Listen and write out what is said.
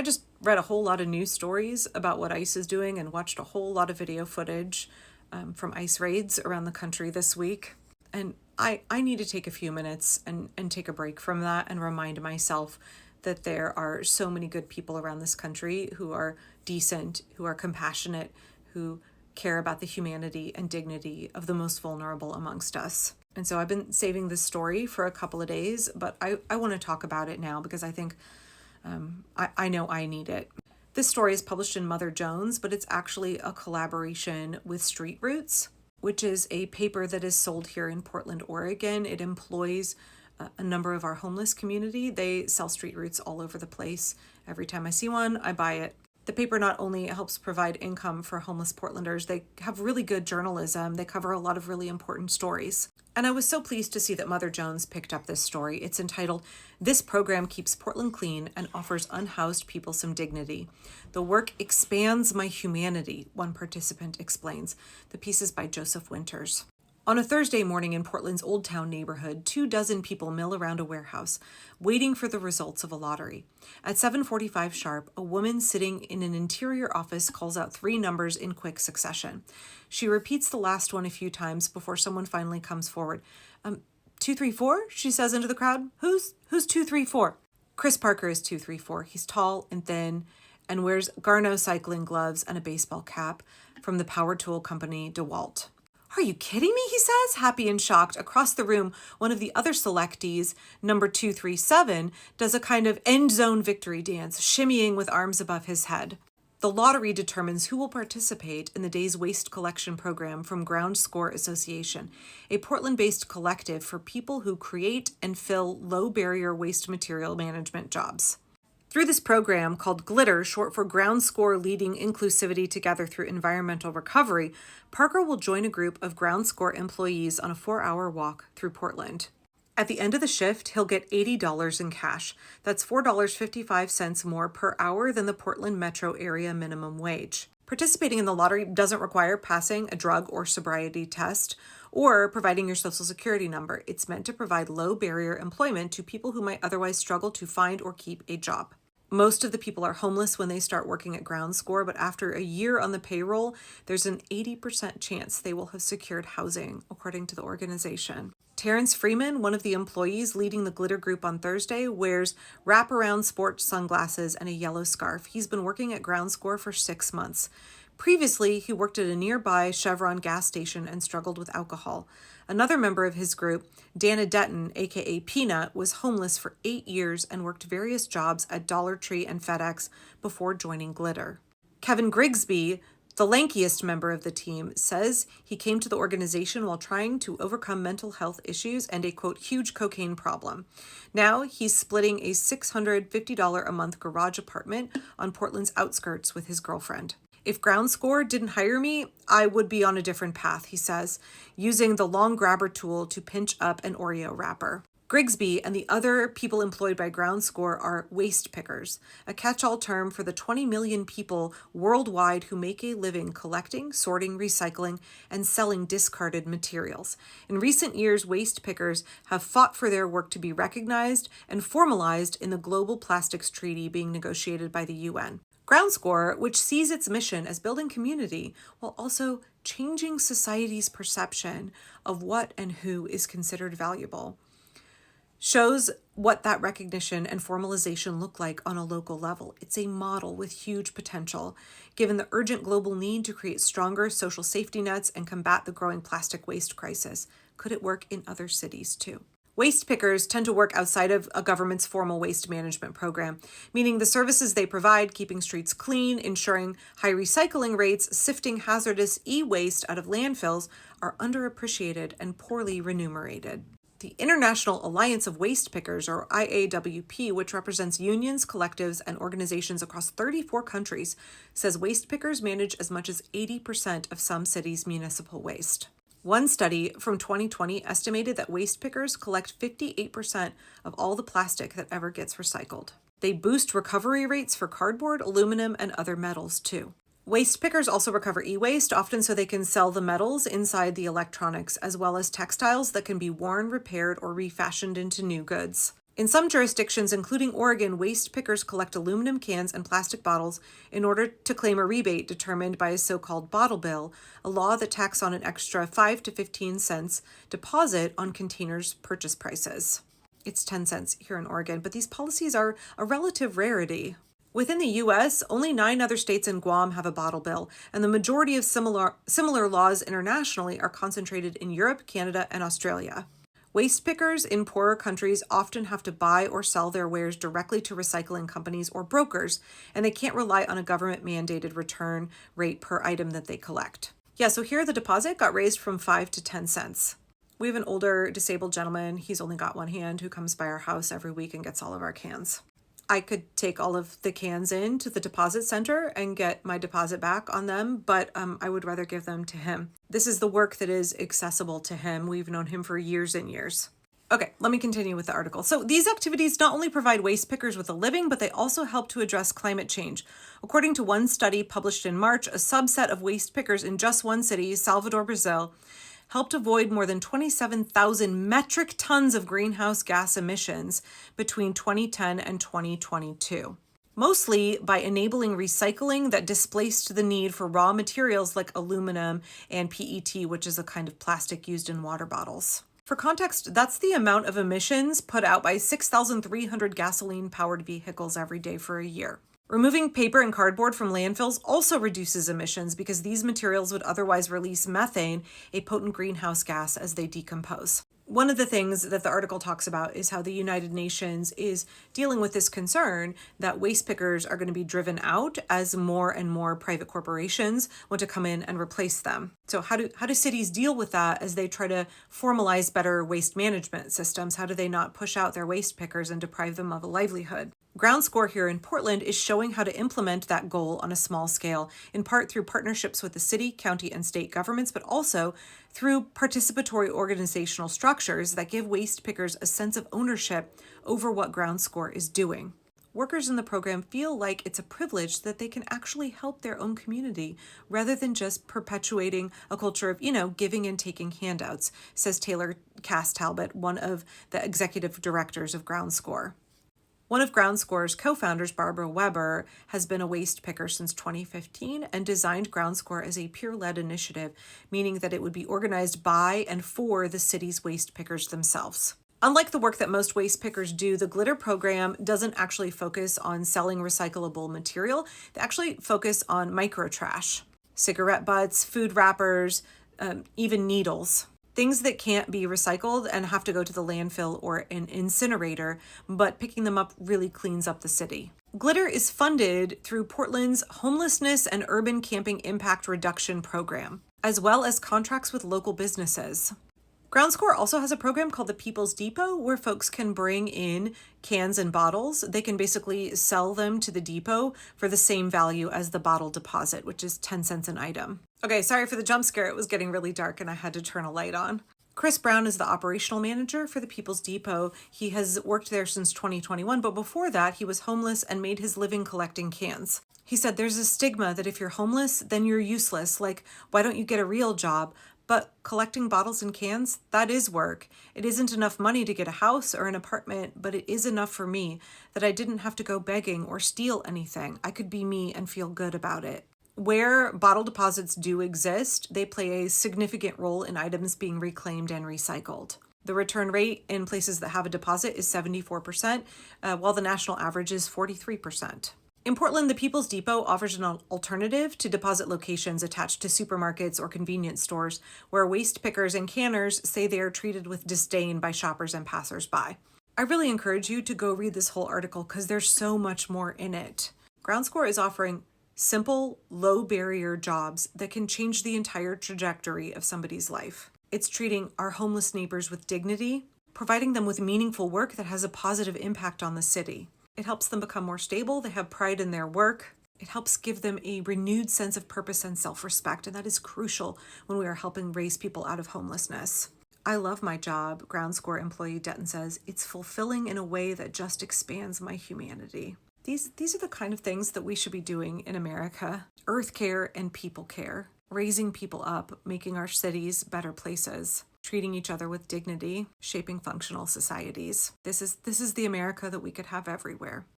I just read a whole lot of news stories about what ICE is doing and watched a whole lot of video footage from ICE raids around the country this week. And I need to take a few minutes and take a break from that and remind myself that there are so many good people around this country who are decent, who are compassionate, who care about the humanity and dignity of the most vulnerable amongst us. And so I've been saving this story for a couple of days, but I want to talk about it now because I think I know I need it. This story is published in Mother Jones, but it's actually a collaboration with Street Roots, which is a paper that is sold here in Portland, Oregon. It employs a number of our homeless community. They sell Street Roots all over the place. Every time I see one, I buy it. The paper not only helps provide income for homeless Portlanders, they have really good journalism. They cover a lot of really important stories. And I was so pleased to see that Mother Jones picked up this story. It's entitled, "This Program Keeps Portland Clean and Offers Unhoused People Some Dignity. The work expands my humanity," one participant explains. The piece is by Joseph Winters. On a Thursday morning in Portland's Old Town neighborhood, 24 people mill around a warehouse, waiting for the results of a lottery. At 7:45 sharp, a woman sitting in an interior office calls out 3 numbers in quick succession. She repeats the last one a few times before someone finally comes forward. 234, she says into the crowd. Who's 234? Chris Parker is 234. He's tall and thin and wears Garneau cycling gloves and a baseball cap from the power tool company DeWalt. "Are you kidding me?" he says, happy and shocked. Across the room, one of the other selectees, number 237, does a kind of end zone victory dance, shimmying with arms above his head. The lottery determines who will participate in the day's waste collection program from Ground Score Association, a Portland-based collective for people who create and fill low-barrier waste material management jobs. Through this program, called GLITTER, short for Ground Score Leading Inclusivity Together Through Environmental Recovery, Parker will join a group of Ground Score employees on a 4-hour walk through Portland. At the end of the shift, he'll get $80 in cash. That's $4.55 more per hour than the Portland metro area minimum wage. Participating in the lottery doesn't require passing a drug or sobriety test or providing your social security number. It's meant to provide low-barrier employment to people who might otherwise struggle to find or keep a job. Most of the people are homeless when they start working at Ground Score, but after a year on the payroll, there's an 80% chance they will have secured housing, according to the organization. Terrence Freeman, one of the employees leading the Glitter group on Thursday, wears wraparound sports sunglasses and a yellow scarf. He's been working at Ground Score for 6 months. Previously, he worked at a nearby Chevron gas station and struggled with alcohol. Another member of his group, Dana Detton, aka Peanut, was homeless for 8 years and worked various jobs at Dollar Tree and FedEx before joining Glitter. Kevin Grigsby, the lankiest member of the team, says he came to the organization while trying to overcome mental health issues and a, quote, huge cocaine problem. Now he's splitting a $650 a month garage apartment on Portland's outskirts with his girlfriend. "If Ground Score didn't hire me, I would be on a different path," he says, using the long grabber tool to pinch up an Oreo wrapper. Grigsby and the other people employed by Ground Score are waste pickers, a catch-all term for the 20 million people worldwide who make a living collecting, sorting, recycling, and selling discarded materials. In recent years, waste pickers have fought for their work to be recognized and formalized in the Global Plastics Treaty being negotiated by the UN. Ground Score, which sees its mission as building community while also changing society's perception of what and who is considered valuable, shows what that recognition and formalization look like on a local level. It's a model with huge potential, given the urgent global need to create stronger social safety nets and combat the growing plastic waste crisis. Could it work in other cities too? Waste pickers tend to work outside of a government's formal waste management program, meaning the services they provide, keeping streets clean, ensuring high recycling rates, sifting hazardous e-waste out of landfills, are underappreciated and poorly remunerated. The International Alliance of Waste Pickers, or IAWP, which represents unions, collectives, and organizations across 34 countries, says waste pickers manage as much as 80% of some cities' municipal waste. One study from 2020 estimated that waste pickers collect 58% of all the plastic that ever gets recycled. They boost recovery rates for cardboard, aluminum, and other metals, too. Waste pickers also recover e-waste, often so they can sell the metals inside the electronics, as well as textiles that can be worn, repaired, or refashioned into new goods. In some jurisdictions, including Oregon, waste pickers collect aluminum cans and plastic bottles in order to claim a rebate determined by a so-called bottle bill, a law that tacks on an extra 5 to 15 cents deposit on containers' purchase prices. It's 10 cents here in Oregon, but these policies are a relative rarity. Within the US, only 9 other states and Guam have a bottle bill, and the majority of similar laws internationally are concentrated in Europe, Canada, and Australia. Waste pickers in poorer countries often have to buy or sell their wares directly to recycling companies or brokers, and they can't rely on a government-mandated return rate per item that they collect. Yeah, so here the deposit got raised from 5 to 10 cents. We have an older disabled gentleman, he's only got one hand, who comes by our house every week and gets all of our cans. I could take all of the cans in to the deposit center and get my deposit back on them, but I would rather give them to him. This is the work that is accessible to him. We've known him for years and years. Okay, let me continue with the article. So these activities not only provide waste pickers with a living, but they also help to address climate change. According to one study published in March, a subset of waste pickers in just one city, Salvador, Brazil, helped avoid more than 27,000 metric tons of greenhouse gas emissions between 2010 and 2022, mostly by enabling recycling that displaced the need for raw materials like aluminum and PET, which is a kind of plastic used in water bottles. For context, that's the amount of emissions put out by 6,300 gasoline-powered vehicles every day for a year. Removing paper and cardboard from landfills also reduces emissions because these materials would otherwise release methane, a potent greenhouse gas, as they decompose. One of the things that the article talks about is how the United Nations is dealing with this concern that waste pickers are going to be driven out as more and more private corporations want to come in and replace them. So how do cities deal with that as they try to formalize better waste management systems? How do they not push out their waste pickers and deprive them of a livelihood? Ground Score here in Portland is showing how to implement that goal on a small scale, in part through partnerships with the city, county, and state governments, but also through participatory organizational structures that give waste pickers a sense of ownership over what Ground Score is doing. Workers in the program feel like it's a privilege that they can actually help their own community rather than just perpetuating a culture of, giving and taking handouts, says Taylor Cass-Talbot, one of the executive directors of Ground Score. One of Ground Score's co-founders, Barbara Weber, has been a waste picker since 2015 and designed Ground Score as a peer-led initiative, meaning that it would be organized by and for the city's waste pickers themselves. Unlike the work that most waste pickers do, the Glitter program doesn't actually focus on selling recyclable material. They actually focus on microtrash, cigarette butts, food wrappers, even needles. Things that can't be recycled and have to go to the landfill or an incinerator, but picking them up really cleans up the city. Glitter is funded through Portland's Homelessness and Urban Camping Impact Reduction Program, as well as contracts with local businesses. Ground Score also has a program called the People's Depot where folks can bring in cans and bottles. They can basically sell them to the depot for the same value as the bottle deposit, which is 10 cents an item. Okay, sorry for the jump scare. It was getting really dark and I had to turn a light on. Chris Brown is the operational manager for the People's Depot. He has worked there since 2021, but before that, he was homeless and made his living collecting cans. He said there's a stigma that if you're homeless, then you're useless. Like, why don't you get a real job? But collecting bottles and cans, that is work. It isn't enough money to get a house or an apartment, but it is enough for me that I didn't have to go begging or steal anything. I could be me and feel good about it. Where bottle deposits do exist, they play a significant role in items being reclaimed and recycled. The return rate in places that have a deposit is 74%, while the national average is 43%. In Portland, the People's Depot offers an alternative to deposit locations attached to supermarkets or convenience stores, where waste pickers and canners say they are treated with disdain by shoppers and passersby. I really encourage you to go read this whole article because there's so much more in it. Ground Score is offering simple, low-barrier jobs that can change the entire trajectory of somebody's life. It's treating our homeless neighbors with dignity, providing them with meaningful work that has a positive impact on the city. It helps them become more stable, they have pride in their work. It helps give them a renewed sense of purpose and self-respect, and that is crucial when we are helping raise people out of homelessness. I love my job, Ground Score employee Denton says. It's fulfilling in a way that just expands my humanity. These are the kind of things that we should be doing in America. Earth care and people care. Raising people up, making our cities better places. treating each other with dignity, shaping functional societies. This is the America that we could have everywhere.